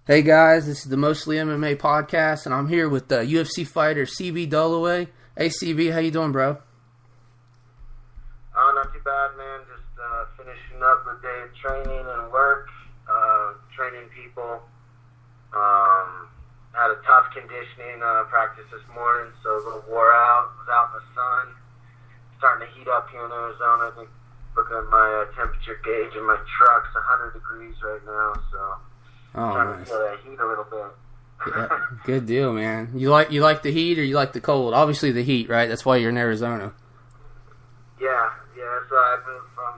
Hey guys, this is the Mostly MMA podcast, and I'm here with UFC fighter CB Dollaway. Hey CB, how you doing, bro? Not too bad, man. Just finishing up a day of training and work, training people. Had a tough conditioning practice this morning, so a little wore out. Was out in the sun. Starting to heat up here in Arizona. I think looking at my temperature gauge in my truck's 100 degrees right now, so trying to feel that heat a little bit. Yeah, good deal, man. You like the heat or you like the cold? Obviously the heat, right? That's why you're in Arizona. Yeah. So I moved from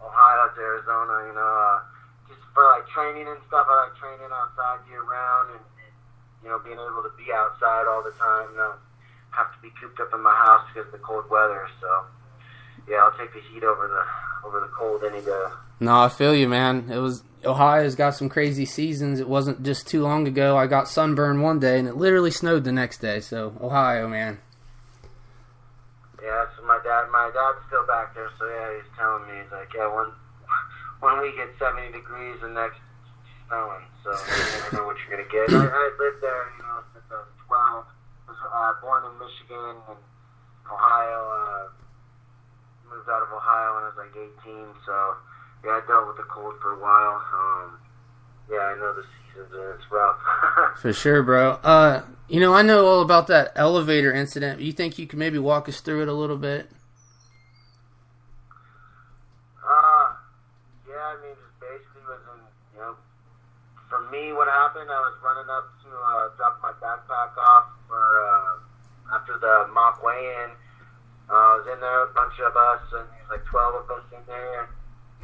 Ohio to Arizona. Just for like training and stuff. I like training outside year round, and being able to be outside all the time, not have to be cooped up in my house because of the cold weather. So yeah, I'll take the heat over the cold any day. No, I feel you, man. Ohio's got some crazy seasons. It wasn't just too long ago I got sunburned one day and it literally snowed the next day. So Ohio, man. Yeah, so my dad's still back there. So yeah, he's telling me, he's like, yeah, when we get 70 degrees, the next snowing. So you never know what you're gonna get. I lived there, since I was 12. I was born in Michigan and Ohio. Moved out of Ohio when I was like 18. So yeah, I dealt with the cold for a while. Yeah, I know the seasons and it's rough. For sure, bro. I know all about that elevator incident. You think you could maybe walk us through it a little bit? Yeah, I mean, just basically for me, what happened, I was running up to drop my backpack off for after the mock weigh-in. I was in there, a bunch of us, and there's like 12 of us in there.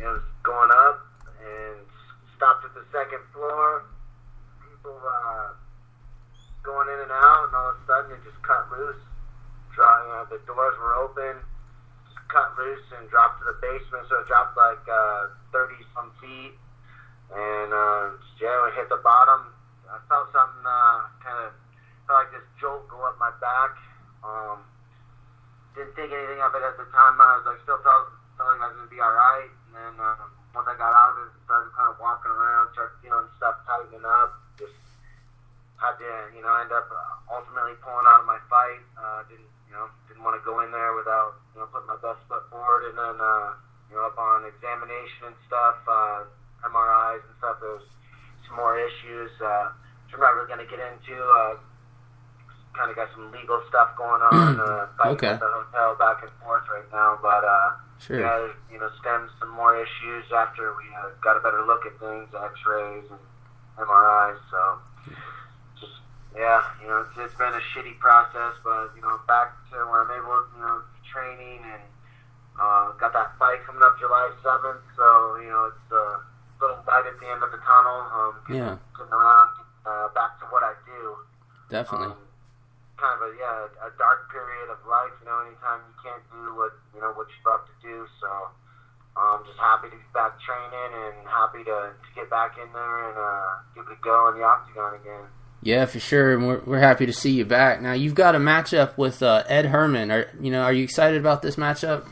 It was going up and stopped at the second floor. People going in and out, and all of a sudden it just cut loose. The doors were open, just cut loose and dropped to the basement. So it dropped like 30 some feet, and we hit the bottom. I felt something felt like this jolt go up my back. Didn't think anything of it at the time. I was like, still felt like I was gonna be all right. And then once I got out of it, started kind of walking around, started feeling stuff tightening up. Just had to, end up ultimately pulling out of my fight. Didn't want to go in there without, putting my best foot forward. And then, upon examination and stuff, MRIs and stuff, there was some more issues, which I'm not really gonna get into. Kind of got some legal stuff going on. Fighting at the hotel back and forth right now, but sure. Yeah, stemmed some more issues after we got a better look at things, X-rays and MRIs. So, just it's been a shitty process, but back to where I'm able, training and got that fight coming up July 7th. So it's a little light at the end of the tunnel. Yeah. Getting around back to what I do. Definitely. Kind of a dark period of life, anytime you can't do what you love to do. So I'm just happy to be back training and happy to get back in there and give it a go in the octagon again. Yeah, for sure, and we're happy to see you back. Now you've got a matchup with Ed Herman. Are you excited about this matchup?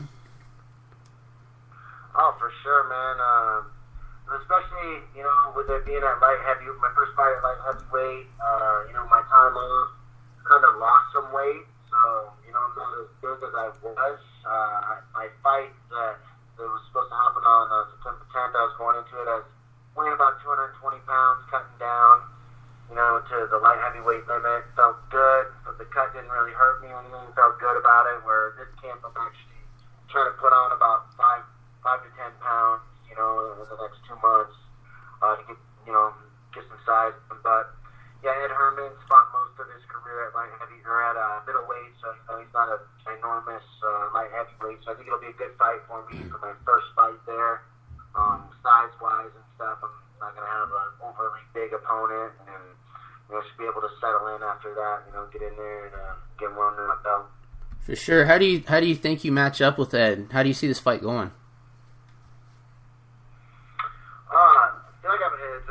Oh, for sure, man. Especially with it being at light heavy, my first fight at light heavyweight. My time off. Kind of lost some weight, so I'm not as big as I was. My fight that was supposed to happen on September 10th, I was going into it as weighing about 220 pounds, cutting down, to the light heavyweight limit. Felt good, but the cut didn't really hurt me or anything. Felt good about it. Where this camp, I'm actually trying to put on about 5 to 10 pounds, in the next 2 months to get some size, but. Yeah, Ed Herman's fought most of his career at light heavy or at middleweight, so he's not a ginormous light heavyweight. So I think it'll be a good fight for me for my first fight there. Size-wise and stuff, I'm not gonna have an overly big opponent, and should be able to settle in after that. Get in there and get one under my belt. For sure. How do you think you match up with Ed? How do you see this fight going?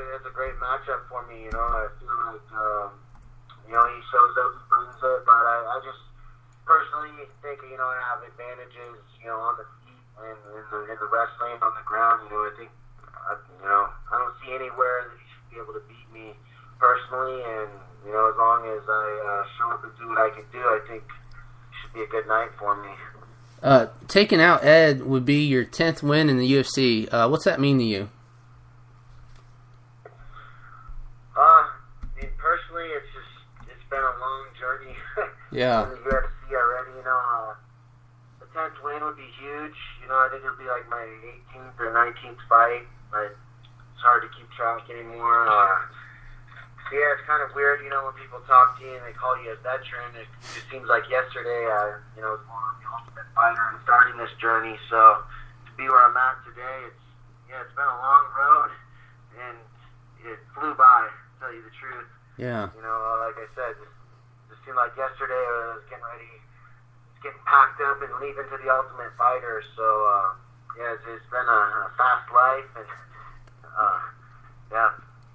It's a great matchup for me. I feel like he shows up, he brings it, but I just personally think I have advantages on the feet and in the wrestling on the ground. I think I don't see anywhere that he should be able to beat personally, and as long as I show up and do what I can do, I think it should be a good night for me. Taking out Ed would be your 10th win in the UFC. What's that mean to you? Personally, it's been a long journey. Yeah. In the UFC already, the 10th win would be huge. I think it would be like my 18th or 19th fight. It's hard to keep track anymore. Yeah, it's kind of weird, when people talk to you and they call you a veteran. It just seems like yesterday, I was going on the Ultimate Fighter and starting this journey. So to be where I'm at today, it's been a long road, and it flew by, to tell you the truth. Yeah. Like I said, it seemed like yesterday I was getting packed up and leaving to the Ultimate Fighter. So it's been a fast life, and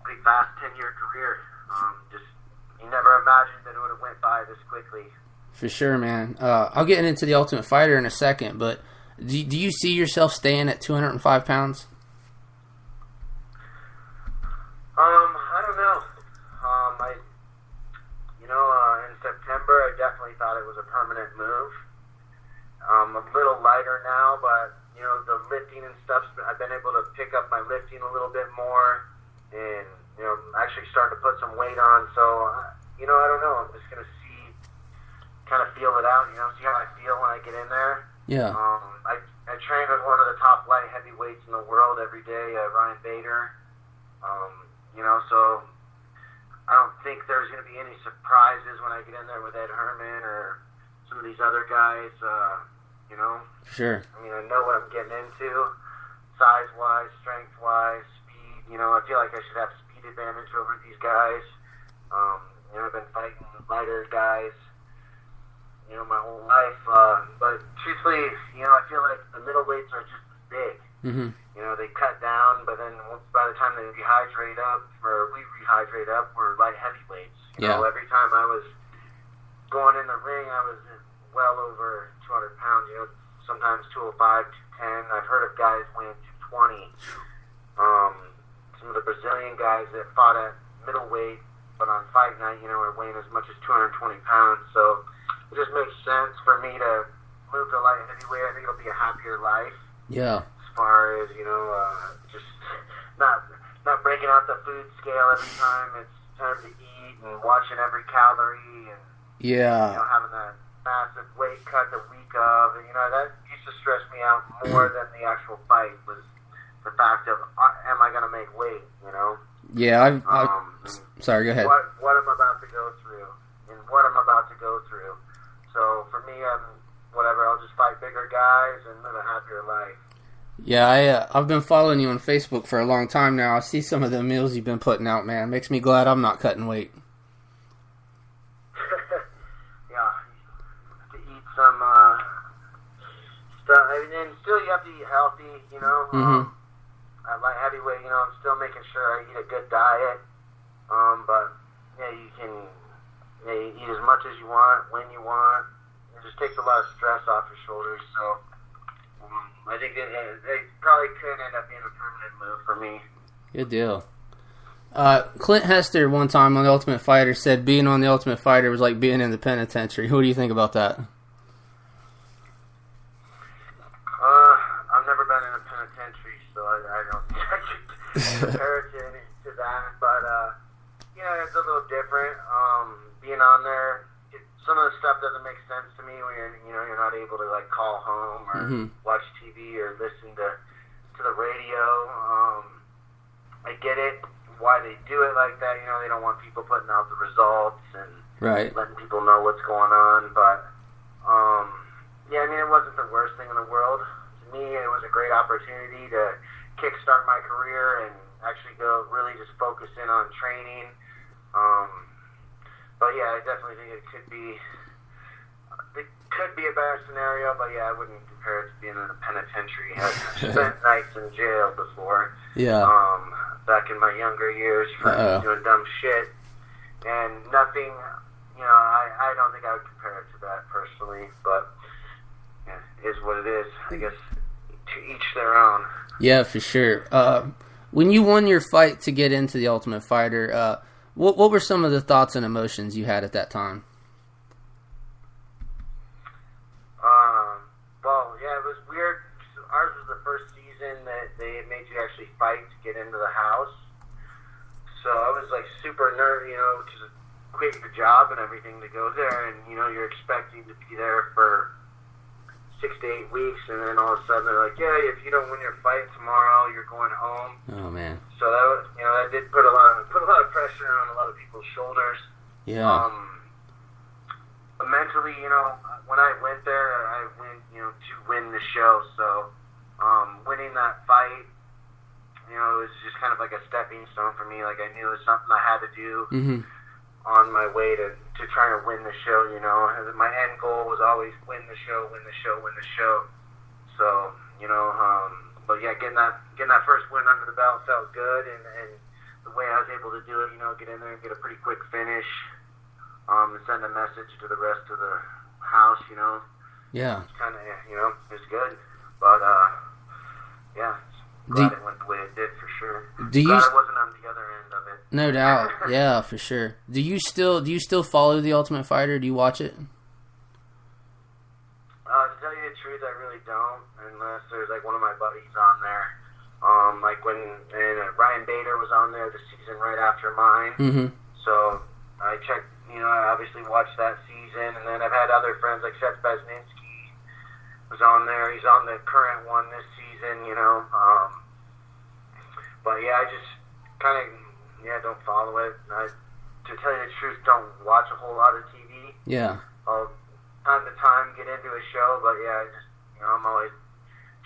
pretty fast 10-year career. You never imagined that it would have went by this quickly. For sure, man. I'll get into the Ultimate Fighter in a second, but do you see yourself staying at 205 pounds? I don't know. In September, I definitely thought it was a permanent move. I'm a little lighter now, but the lifting and stuff, I've been able to pick up my lifting a little bit more, and actually starting to put some weight on. So I don't know. I'm just gonna kind of feel it out. See how I feel when I get in there. Yeah. I train with one of the top light heavyweights in the world every day, Ryan Bader. So I don't think there's gonna be any surprises when I get in there with Ed Herman or some of these other guys. Sure. I know what I'm getting into, size-wise, strength-wise, speed. I feel like I should have speed advantage over these guys. I've been fighting lighter guys, my whole life. But truthfully, I feel like the middleweights are just as big. Mm-hmm. They cut down, but then by the time they rehydrate up, or we rehydrate up, we're light heavyweights. Every time I was going in the ring, I was well over 200 pounds. Sometimes 205, 210. I've heard of guys weighing 220. Some of the Brazilian guys that fought at middleweight, but on fight night, are weighing as much as 220 pounds. So it just makes sense for me to move to light heavyweight. I think it'll be a happier life. Yeah. As far as, just not breaking out the food scale every time it's time to eat, and watching every calorie, and having that massive weight cut the week of, and that used to stress me out more than the actual fight, was the fact of, am I going to make weight, Yeah, sorry, go ahead. What I'm about to go through, and what I'm about to go through. So for me, I'll just fight bigger guys and live a happier life. Yeah, I've been following you on Facebook for a long time now. I see some of the meals you've been putting out, man. Makes me glad I'm not cutting weight. To eat some stuff, and still you have to eat healthy, Mm-hmm. At light heavyweight, I'm still making sure I eat a good diet. But you can eat as much as you want, when you want. It just takes a lot of stress off your shoulders. So I think it probably could end up being a permanent move for me. Good deal. Clint Hester one time on The Ultimate Fighter said being on The Ultimate Fighter was like being in the penitentiary. What do you think about that? I've never been in a penitentiary, so I don't think I could compare it to that. But, it's a little different. Being on there, some of the stuff doesn't make sense to me when you're not able to like call home or watch TV or listen to the radio. I get it, why they do it like that. They don't want people putting out the results and letting people know what's going on. But it wasn't the worst thing in the world. To me, it was a great opportunity to kickstart my career and actually go really just focus in on training. But I definitely think it could be a better scenario, but I wouldn't compare it to being in a penitentiary. I've spent nights in jail before. Yeah. Back in my younger years for doing dumb shit, and nothing. I don't think I would compare it to that personally, but it is what it is. I guess to each their own. Yeah, for sure. When you won your fight to get into The Ultimate Fighter, What were some of the thoughts and emotions you had at that time? Well, yeah, it was weird. Ours was the first season that they made you actually fight to get into the house. So I was like super nervous, because quit your job and everything to go there, and you're expecting to be there for 6 to 8 weeks, and then all of a sudden they're like, yeah, if you don't win your fight tomorrow, you're going home. Oh man. So that was, that did put a lot of pressure on a lot of people's shoulders. Yeah. But mentally, when I went there, I went, to win the show. So winning that fight, it was just kind of like a stepping stone for me. Like I knew it was something I had to do on my way to trying to win the show. My end goal was always win the show. So but yeah, getting that first win under the belt felt good, and the way I was able to do it, get in there and get a pretty quick finish, and send a message to the rest of the house, Yeah. kind of, it was good. But yeah, glad it went the way it did for sure. Glad I wasn't on the other end of it. No doubt. Yeah, for sure. Do you still follow The Ultimate Fighter? Do you watch it? To tell you the truth, I really don't, unless there's like one of my buddies on there. Like when Ryan Bader was on there the season right after mine. Mm-hmm. So I checked, I obviously watched that season, and then I've had other friends like Seth Basninsky was on there. He's on the current one this season, But yeah, I just kind of don't follow it. To tell you the truth, don't watch a whole lot of TV. Yeah. I'll time to time get into a show, but yeah, I just I'm always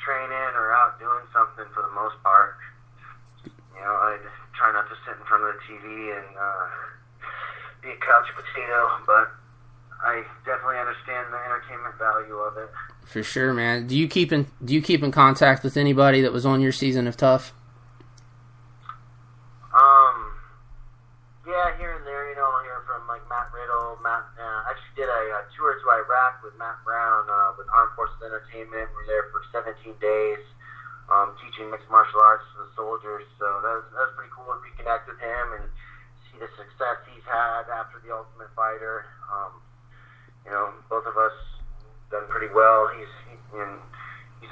training or out doing something for the most part. I just try not to sit in front of the TV and be a couch potato, but I definitely understand the entertainment value of it. For sure, man. Do you keep in contact with anybody that was on your season of Tough? Yeah, here and there, I'll hear from like Matt Riddle. I actually did a tour to Iraq with Matt Brown with Armed Forces Entertainment. We were there for 17 days, teaching mixed martial arts to the soldiers. So that was pretty cool to reconnect with him and see the success he's had after The Ultimate Fighter. Both of us done pretty well. He's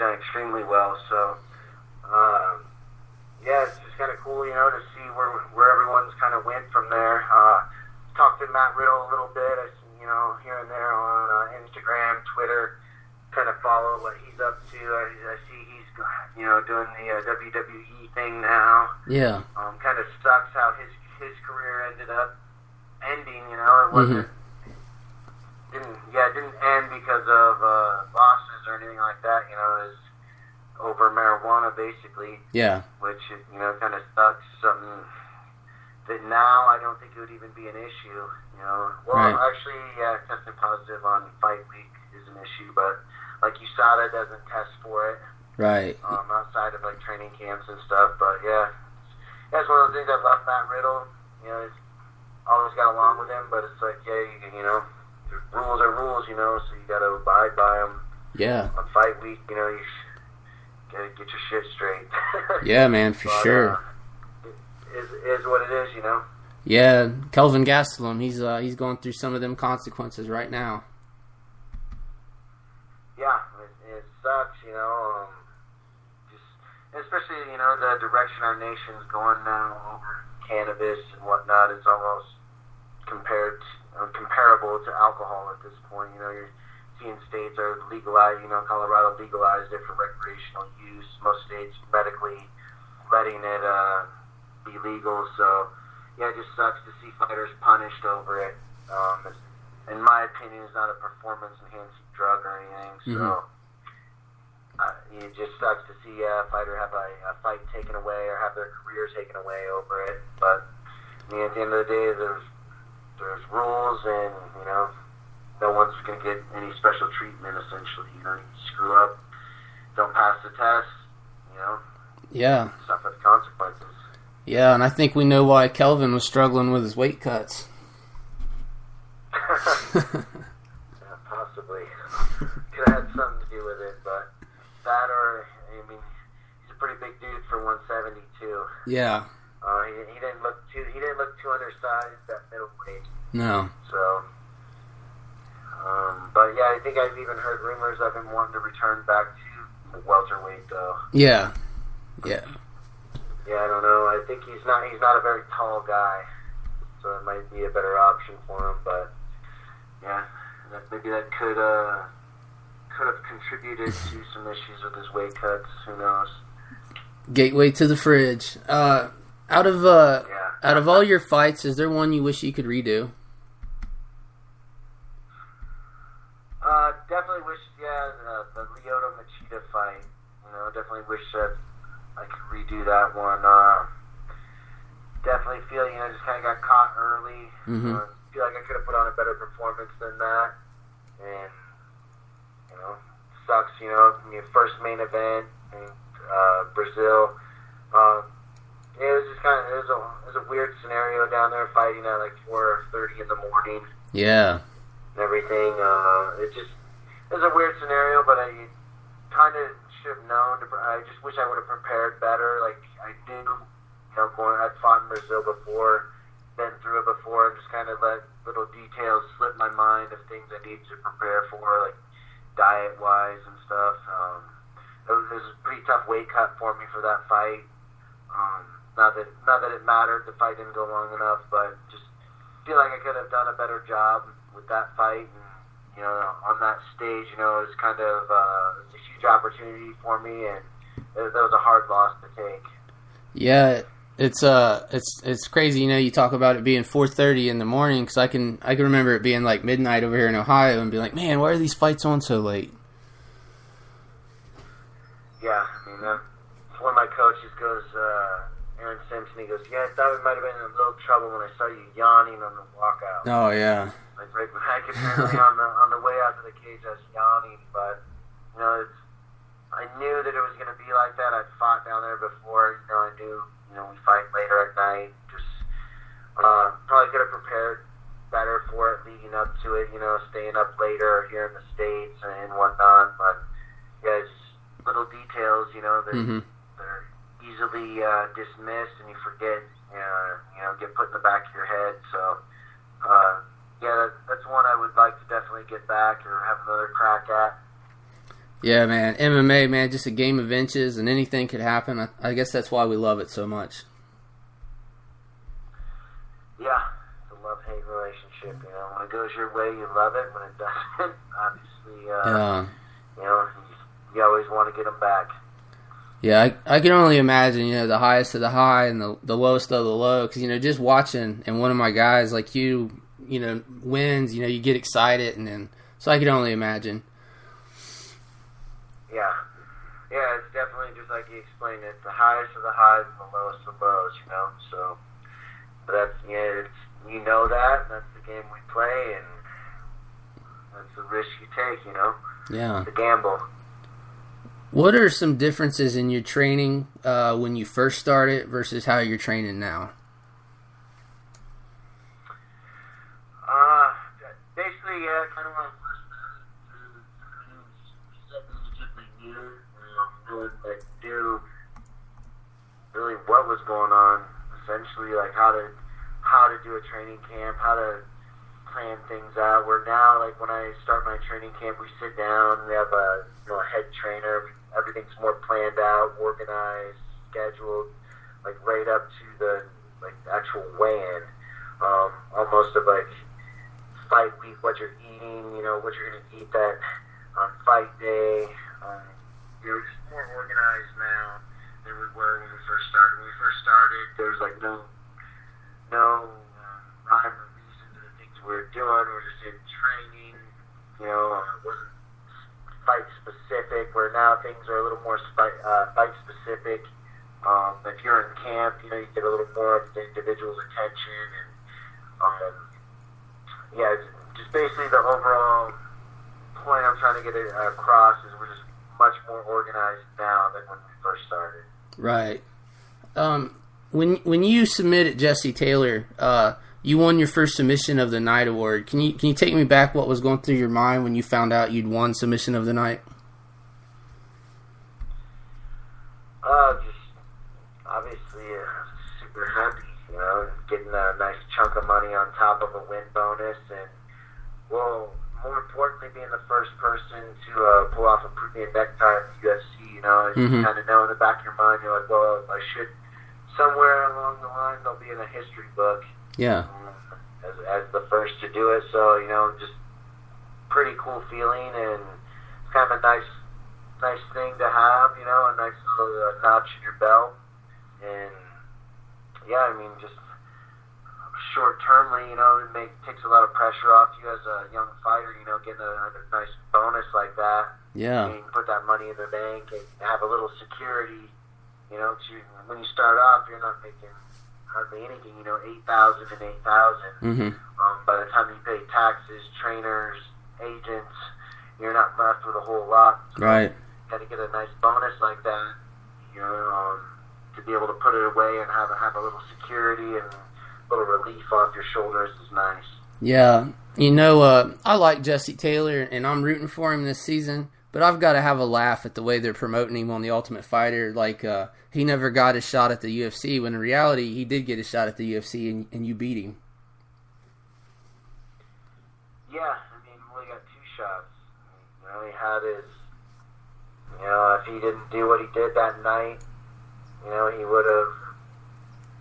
done extremely well. So yeah, it's just kind of cool, to see where everyone's kind of went from there. Talked to Matt Riddle a little bit, here and there on Instagram, Twitter, kind of follow what he's up to. I see he's, doing the WWE thing now. Yeah. Kind of sucks how his career ended up ending, it wasn't, it didn't end because of losses or anything like that, it was over marijuana, basically. Yeah. Which, kind of sucks. Something that now I don't think it would even be an issue, Well, right. Actually, yeah, testing positive on fight week is an issue, but like USADA doesn't test for it. Right. Outside of like training camps and stuff, but yeah, that's one of the things I love Matt Riddle. Always got along with him, but it's like, yeah, the rules are rules, so you got to abide by them. Yeah. On fight week, you gotta get your shit straight. Yeah, man, for sure. Is what it is, Yeah, Kelvin Gastelum, he's going through some of them consequences right now. Yeah, it sucks, especially, the direction our nation's going now over cannabis and whatnot. It's almost comparable to alcohol at this point. You're seeing states are legalized, Colorado legalized it for recreational use. Most states medically letting it be legal. So, yeah, it just sucks to see fighters punished over it. In my opinion, it's not a performance-enhancing drug or anything. So, it just sucks to see a fighter have a fight taken away or have their career taken away over it. But at the end of the day, there's rules, and no one's going to get any special treatment. Essentially, you screw up, don't pass the test, Yeah. suffer the consequences. Yeah, and I think we know why Kelvin was struggling with his weight cuts. Yeah, possibly. Could have had something to do with it, but that or, he's a pretty big dude for 172. Yeah. He didn't look he didn't look too undersized at middleweight. No. So, but yeah, I think I've even heard rumors of him wanting to return back to welterweight though. Yeah. Yeah. Yeah, I don't know. I think he's not a very tall guy, so it might be a better option for him. But yeah, maybe that could have contributed to some issues with his weight cuts. Who knows? Gateway to the fridge. Out of all your fights, is there one you wish you could redo? Definitely wish, the Lyoto Machida fight. Definitely wish that I could redo that one. Definitely feel, just kind of got caught early. Mm-hmm. Feel like I could have put on a better performance than that. And, sucks, your first main event in Brazil. It was just it was a weird scenario down there fighting at like 4:30 in the morning. Yeah. And everything. It was a weird scenario, but I kind of should have known. I just wish I would have prepared better. Like I knew, I'd fought in Brazil before, been through it before, and just kind of let little details slip my mind of things I need to prepare for, like diet-wise and stuff. It was a pretty tough weight cut for me for that fight. Not that it mattered, the fight didn't go long enough, but just feel like I could have done a better job with that fight. And, on that stage, it was kind of it's a huge opportunity for me, and that was a hard loss to take. Yeah, it's crazy. You talk about it being 4:30 in the morning, because I can remember it being like midnight over here in Ohio, and be like, man, why are these fights on so late? Yeah, one of my coaches goes, Aaron Simpson, he goes, yeah, I thought we might have been in a little trouble when I saw you yawning on the walkout. Oh, yeah. Like right back on the way out to the cage, I was yawning, but, I knew that it was going to be like that. I'd fought down there before, I knew, we fight later at night. Just, probably could have prepared better for it leading up to it, staying up later here in the States and whatnot, but, yeah, it's just little details, that they're easily dismissed, and you forget, get put in the back of your head. So, that's one I would like to definitely get back or have another crack at. Yeah, man. MMA, man, just a game of inches, and anything could happen. I guess that's why we love it so much. Yeah, it's a love-hate relationship. When it goes your way, you love it. When it doesn't, obviously, you always want to get them back. Yeah, I can only imagine, the highest of the high and the lowest of the low. Because, just watching, and one of my guys like you, wins, you get excited. And then, so I can only imagine. Yeah. Yeah, it's definitely just like you explained. It's the highest of the highs and the lowest of the lows, So, but that's, that. That's the game we play, and that's the risk you take, Yeah. The gamble. What are some differences in your training when you first started versus how you're training now? Basically, kind of when I first started, relatively new. Knew really what was going on. Essentially, like how to do a training camp, how to plan things out. Where now, like when I start my training camp, we sit down. We have a head trainer. Everything's more planned out, organized, scheduled, like right up to the actual weigh-in. Almost of like fight week, what you're eating, what you're gonna eat that on fight day. We're just more organized now than we were when we first started. When we first started, there was like no rhyme or reason to the things we were doing. We were just in training. It wasn't fight specific. Where now things are a little more fight specific. If you're in camp, you get a little more of the individual's attention, and just basically the overall point I'm trying to get across is we're just much more organized now than when we first started. Right. When you submitted Jesse Taylor, you won your first submission of the night award. Can you take me back what was going through your mind when you found out you'd won submission of the night? Just obviously super happy, getting a nice chunk of money on top of a win bonus, and well, more importantly, being the first person to pull off a premium necktie in the UFC. You know, you kind of know in the back of your mind, you're like, well, I should, somewhere along the line, they'll be in a history book. Yeah. As the first to do it, so you know, just pretty cool feeling, and it's kind of a nice thing to have, you know, a nice little notch in your belt, and yeah, I mean, just short-termly, you know, it takes a lot of pressure off you as a young fighter, you know, getting a nice bonus like that. Yeah. You can put that money in the bank and have a little security, you know, when you start off, you're not making hardly anything, you know, $8,000 and $8,000. By the time you pay taxes, trainers, agents, you're not left with a whole lot. So right. You got to get a nice bonus like that, you know, to be able to put it away and have a little security and a little relief off your shoulders is nice. Yeah. You know, I like Jesse Taylor, and I'm rooting for him this season, but I've got to have a laugh at the way they're promoting him on The Ultimate Fighter. Like, he never got his shot at the UFC, when in reality, he did get his shot at the UFC, and you beat him. Yeah, I mean, well, he got 2 shots. You know, he had his, you know, if he didn't do what he did that night, you know, he would have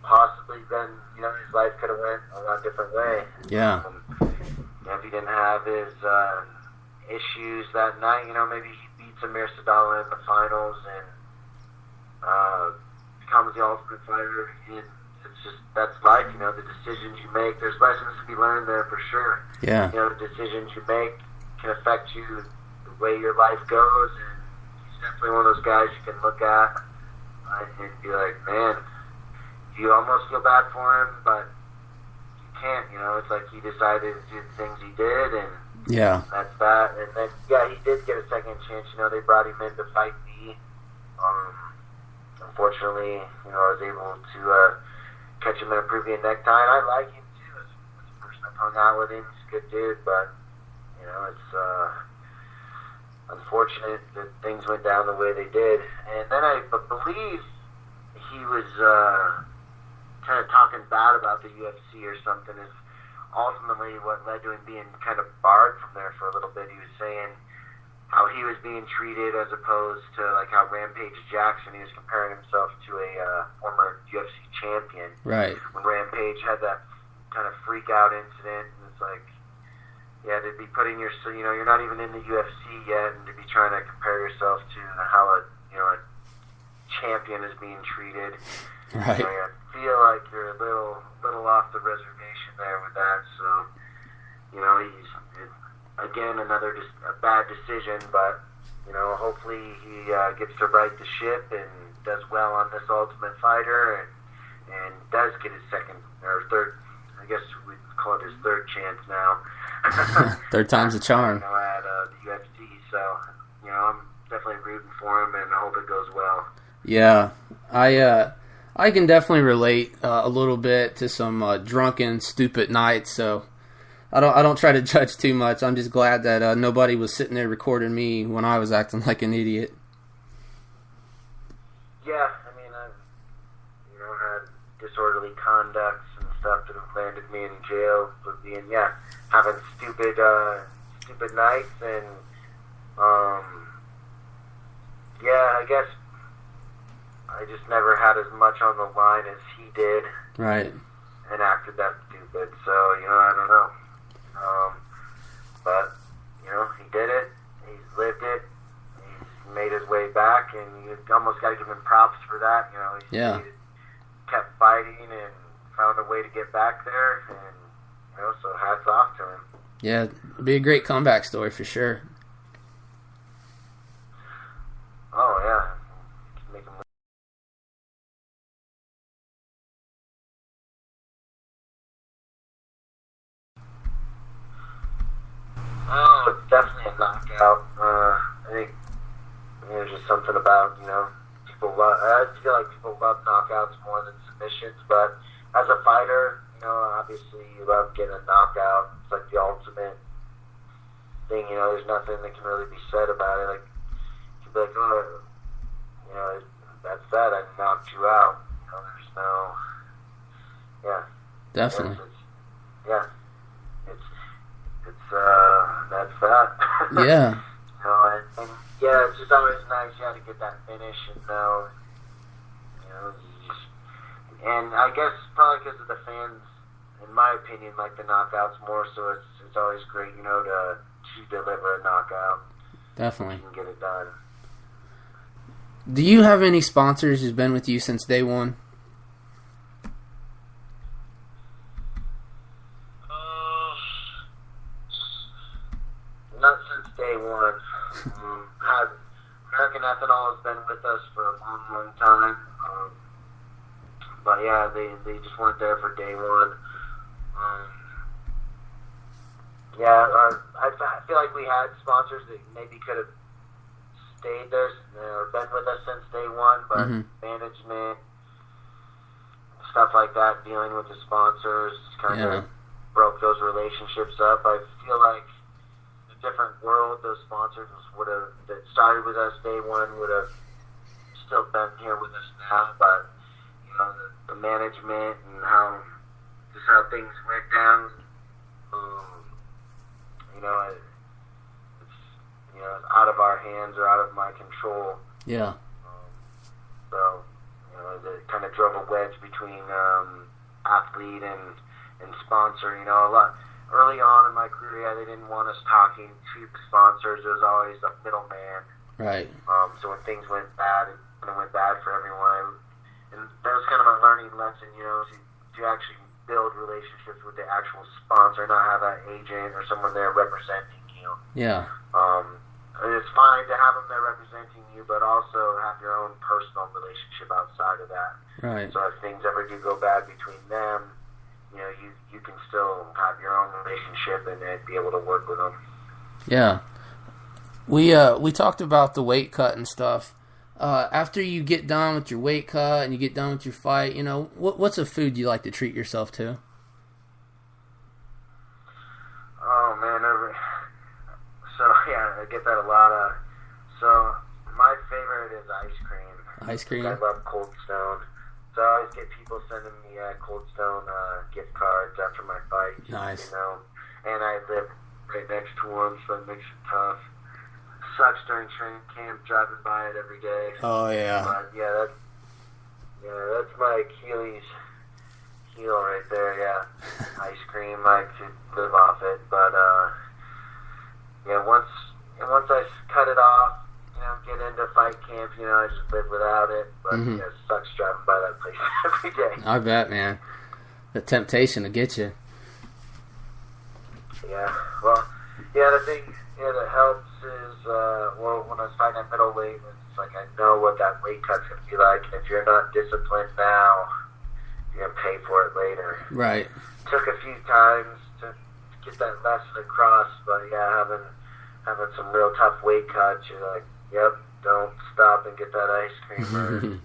possibly been, you know, his life could have went a lot different way. Yeah. You know, if he didn't have his issues that night, you know, maybe he beats Amir Sadallah in the finals and becomes the Ultimate Fighter. It's just, that's life, you know, the decisions you make. There's lessons to be learned there for sure. Yeah. You know, the decisions you make can affect you the way your life goes, and he's definitely one of those guys you can look at and be like, man, you almost feel bad for him, but you can't, you know. It's like he decided to do the things he did, and yeah, that's that. And then, yeah, he did get a second chance. You know, they brought him in to fight me. Unfortunately, you know, I was able to catch him in a Peruvian necktie, and I like him too. As a person I've hung out with him, he's a good dude, but, you know, it's unfortunate that things went down the way they did. And then I believe he was kind of talking bad about the UFC or something. Is ultimately what led to him being kind of barred from there for a little bit. He was saying how he was being treated as opposed to like how Rampage Jackson, he was comparing himself to a former UFC champion. Right. When Rampage had that kind of freak out incident, and it's like, yeah, to be putting your, you know, you're not even in the UFC yet, and to be trying to compare yourself to how a champion is being treated. Right. You know, I feel like you're a little off the reservation there with that. So, you know, he's again a bad decision, but you know, hopefully he gets to right the ship and does well on this Ultimate Fighter, and does get his second or third. I guess we'd call it his third chance now. Third time's a charm. You know, at the UFC. So, you know, I'm definitely rooting for him, and I hope it goes well. Yeah, I can definitely relate a little bit to some drunken, stupid nights. So I don't try to judge too much. I'm just glad that nobody was sitting there recording me when I was acting like an idiot. Yeah, I mean, I've had disorderly conducts and stuff that have landed me in jail for being having stupid nights, and I guess I just never had as much on the line as he did. Right. And acted that stupid. So, you know, I don't know. But, you know, he did it. He's lived it. He's made his way back, and you almost got to give him props for that. You know, he kept fighting and found a way to get back there, and, you know, so hats off to him. Yeah, it'd be a great comeback story for sure. Oh, yeah. Make him. Oh, it's definitely a knockout. I think there's just something about, you know, I feel like people love knockouts more than submissions, but as a fighter, you know, obviously you love getting a knockout. It's like the ultimate thing, you know, there's nothing that can really be said about it. Like, you'd be like, oh, you know, that's that, I knocked you out. You know, there's no, Definitely. That's that. Yeah. And yeah, it's just always nice. You had to get that finish, and and I guess probably because of the fans, in my opinion, like the knockouts more. So it's always great, to deliver a knockout. Definitely. You can get it done. Do you have any sponsors who's been with you since day one? Not since day one. American Ethanol has been with us for a long, long time. But yeah, they just weren't there for day one. I feel like we had sponsors that maybe could have stayed there or been with us since day one, but management, stuff like that, dealing with the sponsors, kind of broke those relationships up. I feel like a different world, those sponsors that started with us day one would have still been here with us now, but the management and how things went down, it's out of our hands or out of my control. Yeah. So it kind of drove a wedge between athlete and sponsor. A lot early on in my career, they didn't want us talking to the sponsors. It was always a middleman. Right. So when things went bad, it kind of went bad for everyone. And that was kind of a learning lesson, to actually build relationships with the actual sponsor, not have an agent or someone there representing you. Yeah. It's fine to have them there representing you, but also have your own personal relationship outside of that. Right. So if things ever do go bad between them, you can still have your own relationship and be able to work with them. Yeah. We talked about the weight cut and stuff. After you get done with your weight cut and you get done with your fight, what's a food you like to treat yourself to? Oh man, I get that a lot. So my favorite is ice cream. Ice cream? I love Cold Stone. So I always get people sending me Cold Stone gift cards after my fights. Nice. And I live right next to one, so it makes it tough. Sucks during training camp, driving by it every day. Oh yeah. But that's my Achilles heel right there. Yeah, ice cream. I could live off it, but once I cut it off, get into fight camp, I just live without it. But it sucks driving by that place every day. I bet, man. The temptation to get you. Yeah. Well, the thing that helps is when I was fighting at middleweight, it's like I know what that weight cut's gonna be like, and if you're not disciplined now, you're gonna pay for it later. Right. Took a few times to get that lesson across, but having some real tough weight cuts, you're like, yep, don't stop and get that ice cream, or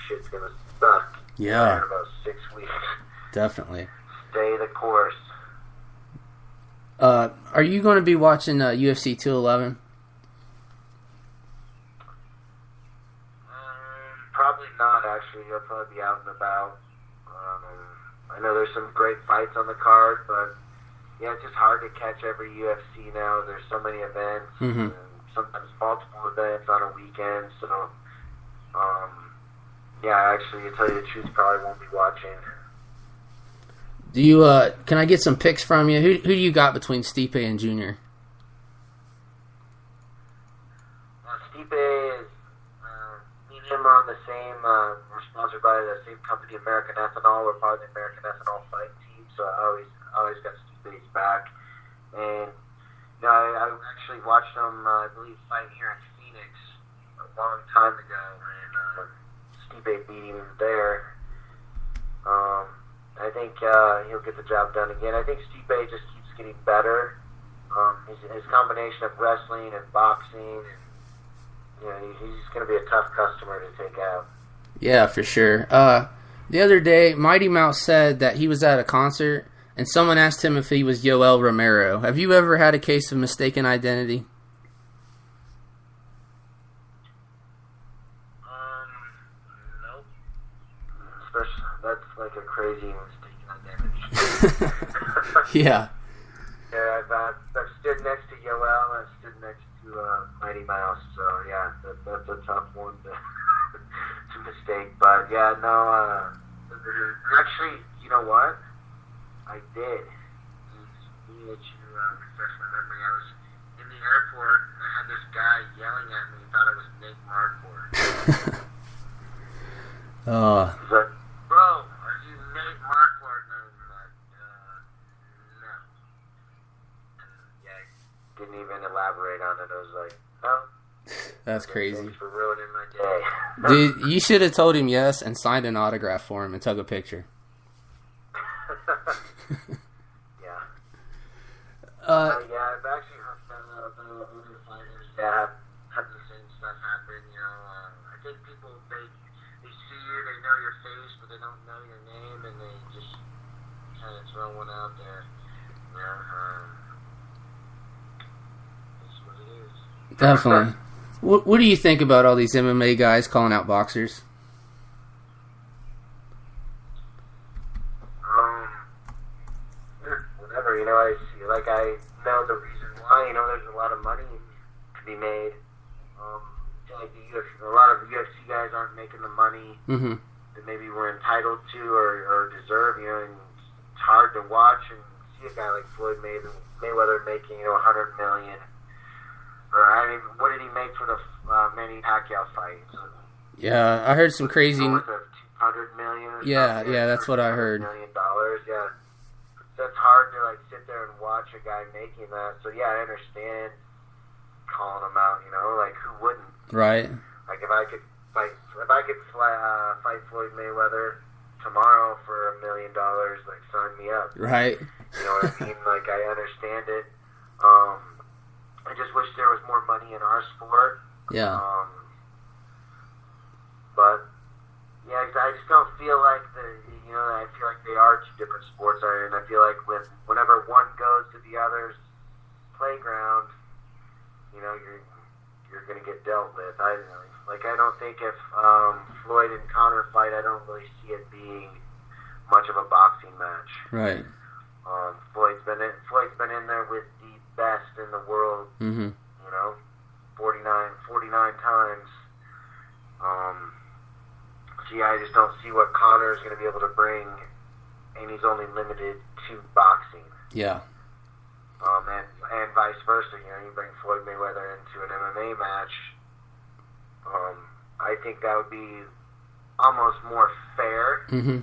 shit's gonna suck. Yeah. In about 6 weeks. Definitely. Stay the course. Are you going to be watching UFC 211? Probably not, actually. I'll probably be out and about. I know there's some great fights on the card, but it's just hard to catch every UFC now. There's so many events, and sometimes multiple events on a weekend. So, actually, to tell you the truth, probably won't be watching. Do you? Can I get some picks from you? Who do you got between Stipe and Junior? Stipe is me and him are on the same. We're sponsored by the same company, American Ethanol. We're part of the American Ethanol fight team, so I always got Stipe's back. And I actually watched him, I believe, fight here in Phoenix a long time ago, and Stipe beat him there. I think he'll get the job done again. I think Stipe just keeps getting better. His combination of wrestling and boxing, and he's going to be a tough customer to take out. Yeah, for sure. The other day, Mighty Mouse said that he was at a concert, and someone asked him if he was Yoel Romero. Have you ever had a case of mistaken identity? Nope. Especially, that's like a crazy mistaken identity. Yeah. Yeah, I've stood next to Yoel. I've stood next to Mighty Mouse. So yeah, that's a tough one to to mistake. But yeah, no. Actually, you know what? I did. You that you refresh my memory. I was in the airport and I had this guy yelling at me. He thought I was Nate Marquardt. He's like, "Bro, are you Nate Marquardt?" And I was like, "No." And yeah, I didn't even elaborate on it. I was like, "Oh." That's crazy. Thanks for ruining my day. Dude, you should have told him yes and signed an autograph for him and took a picture. Yeah. Yeah, I've actually heard other fighters that have the same stuff happen. You know, I think people they see you, they know your face, but they don't know your name, and they just kind of throw one out there. You know, that's what it is. definitely. What do you think about all these MMA guys calling out boxers? Whatever, you know, I see, like, I know the reason why, you know, there's a lot of money to be made. Like a lot of UFC guys aren't making the money that maybe we're entitled to or deserve, you know, and it's hard to watch and see a guy like Floyd Mayweather making, you know, $100 million. Or, I mean, what did he make for the Manny Pacquiao fight? Yeah, I heard some crazy. North of $200 million or Yeah, something? yeah, that's what I heard. $1 million, yeah. That's hard to, like, sit there and watch a guy making that. So, yeah, I understand calling him out, you know, like, who wouldn't? Right. Like, if I could fight Floyd Mayweather tomorrow for $1 million, like, sign me up. Right. You know what I mean? Like, I understand it. I just wish there was more money in our sport. Yeah. But yeah, I just don't feel like I feel like they are two different sports, and I feel like whenever one goes to the other's playground, you know, you're gonna get dealt with. I don't think if Floyd and Conor fight, I don't really see it being much of a boxing match. Right. Floyd's been in there with the best in the world. Mm-hmm. You know, 49 times. Gee, I just don't see what Conor is going to be able to bring, and he's only limited to boxing. Yeah. And vice versa. You know, you bring Floyd Mayweather into an MMA match. I think that would be almost more fair. Mm-hmm.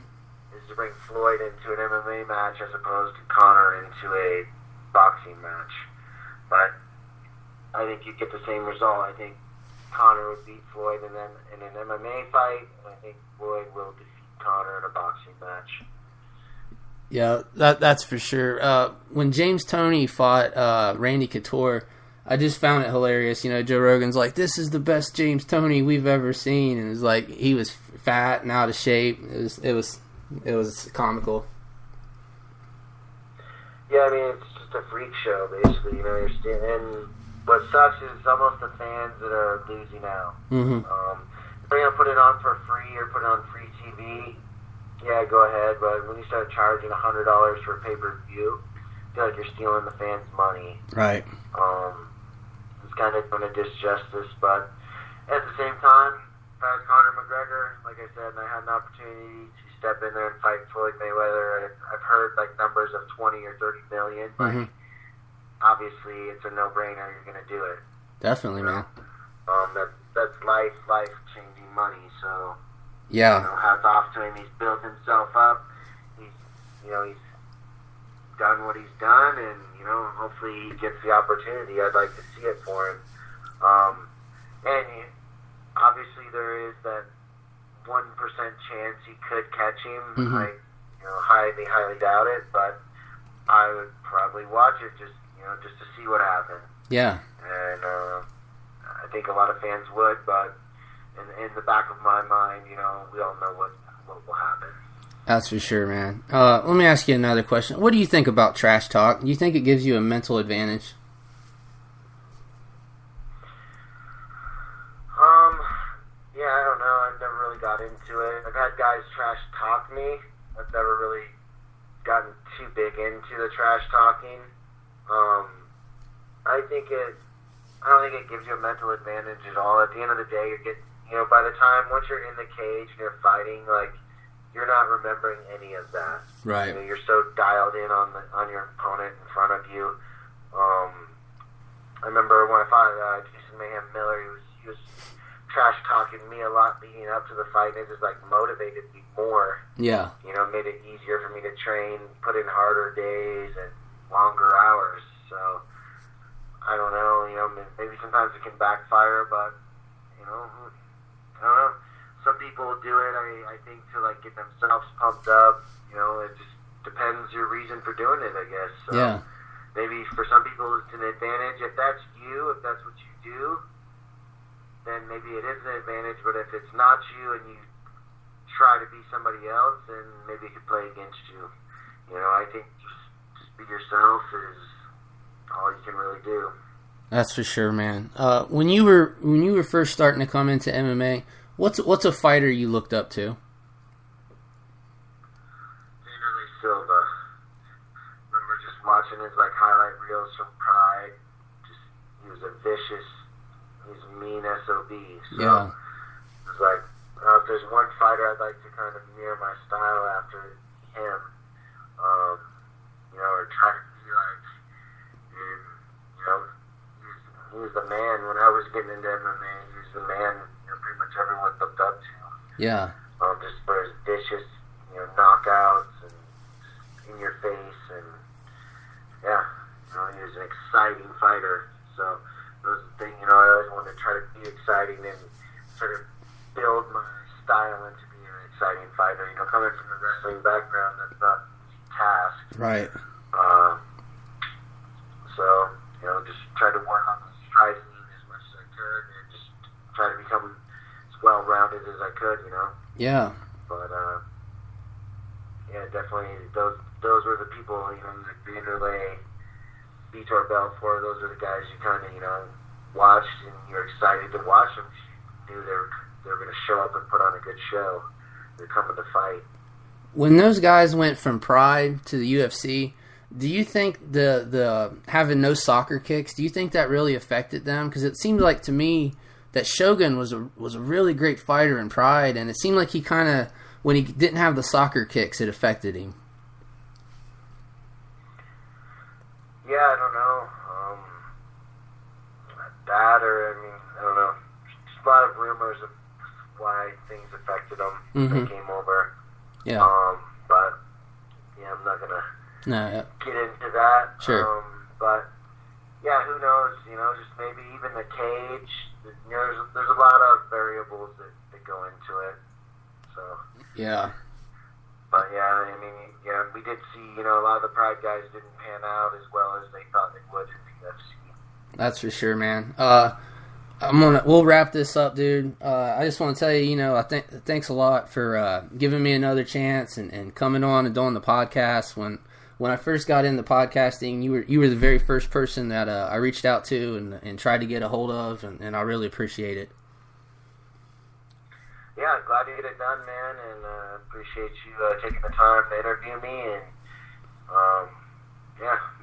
Is to bring Floyd into an MMA match as opposed to Conor into a boxing match. But I think you'd get the same result. I think Conor would beat Floyd in an MMA fight, and I think Floyd will defeat Conor in a boxing match. Yeah, that's for sure. When James Toney fought Randy Couture, I just found it hilarious. You know, Joe Rogan's like, "This is the best James Toney we've ever seen," and it's like he was fat and out of shape. It was comical. Yeah, I mean, it's just a freak show, basically. You know, and what sucks is almost the fans that are losing out. Mm-hmm. If they're gonna put it on for free or put it on free TV, yeah, go ahead. But when you start charging $100 for a pay-per-view, I feel like you're stealing the fans' money. Right. It's kind of doing a disjustice, but at the same time, if I was Conor McGregor, like I said, and I had an opportunity to step in there and fight Floyd Mayweather, I've heard like numbers of 20 or 30 million, but obviously it's a no-brainer. You're going to do it. Definitely, man. That's life-changing money. So yeah, hats off to him. He's built himself up. He's done what he's done, and hopefully he gets the opportunity. I'd like to see it for him. And obviously there is that 1% chance he could catch him. I highly doubt it, but I would probably watch it just to see what happened. Yeah. And I think a lot of fans would, but in the back of my mind, we all know what will happen. That's for sure, man. Let me ask you another question. What do you think about trash talk? Do you think it gives you a mental advantage? Yeah, I don't know. I've never really got into it. I've had guys trash talk me. I've never really gotten too big into the trash talking. I don't think it gives you a mental advantage at all. At the end of the day, by the time once you're in the cage and you're fighting, like, you're not remembering any of that. Right. You're so dialed in on your opponent in front of you. I remember when I fought Jason Mayhem Miller, he was trash talking me a lot leading up to the fight, and it just, like, motivated me more. Yeah. Made it easier for me to train, put in harder days and longer hours. So I don't know, maybe sometimes it can backfire, but I don't know. Some people do it, I think, to, like, get themselves pumped up. It just depends your reason for doing it, I guess. So yeah. Maybe for some people it's an advantage. If that's you, if that's what you do, then maybe it is an advantage. But if it's not you and you try to be somebody else, then maybe it could play against you. I think just be yourself is all you can really do. That's for sure, man. When you were first starting to come into MMA, what's a fighter you looked up to? Wanderlei Silva. Remember just watching his, like, highlight reels from Pride. He was a vicious, he's a mean SOB. So Yeah. It's like, if there's one fighter I'd like to kind of mirror my style after him, or try to be like, and, he was the man when I was getting into MMA. He was the man, pretty much everyone looked up to. Yeah. Just for his vicious, knockouts and in your face, and yeah, he was an exciting fighter. So those are the things, I always wanted to try to be exciting and sort of build my style into being an exciting fighter. Coming from a wrestling background, that's not an easy task. Right. So, just try to work on the striking as much as I could, and just try to become as well-rounded as I could, Yeah. But, yeah, definitely, those were the people, like Wanderlei, Vitor Belfort, those were the guys you kind of, watched, and you were excited to watch them. You knew they were going to show up and put on a good show. They're coming to fight. When those guys went from Pride to the UFC, do you think the having no soccer kicks, do you think that really affected them? Because it seemed like to me that Shogun was a really great fighter in Pride, and it seemed like he kind of, when he didn't have the soccer kicks, it affected him. Yeah, I don't know. That, or, I don't know. Just a lot of rumors of why things affected him when they came over. Yeah. But, yeah, I'm not going to No. get into that. Sure. But, yeah, who knows? Just maybe even the cage. There's a lot of variables that go into it. So. Yeah. But, yeah, we did see, a lot of the Pride guys didn't pan out as well as they thought they would in the UFC. That's for sure, man. We'll wrap this up, dude. I just want to tell you, thanks a lot for giving me another chance and coming on and doing the podcast. When I first got into podcasting, you were the very first person that I reached out to and tried to get a hold of, and I really appreciate it. Yeah, glad to get it done, man, and appreciate you taking the time to interview me, and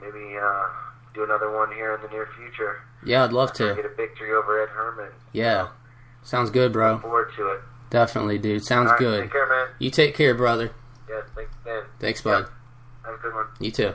maybe do another one here in the near future. Yeah, I'd love to. Get a victory over Ed Herman. Yeah, sounds good, bro. Look forward to it. Definitely, dude. Sounds good. Take care, man. You take care, brother. Yeah, thanks, man. Thanks, bud. Have a good one. You too.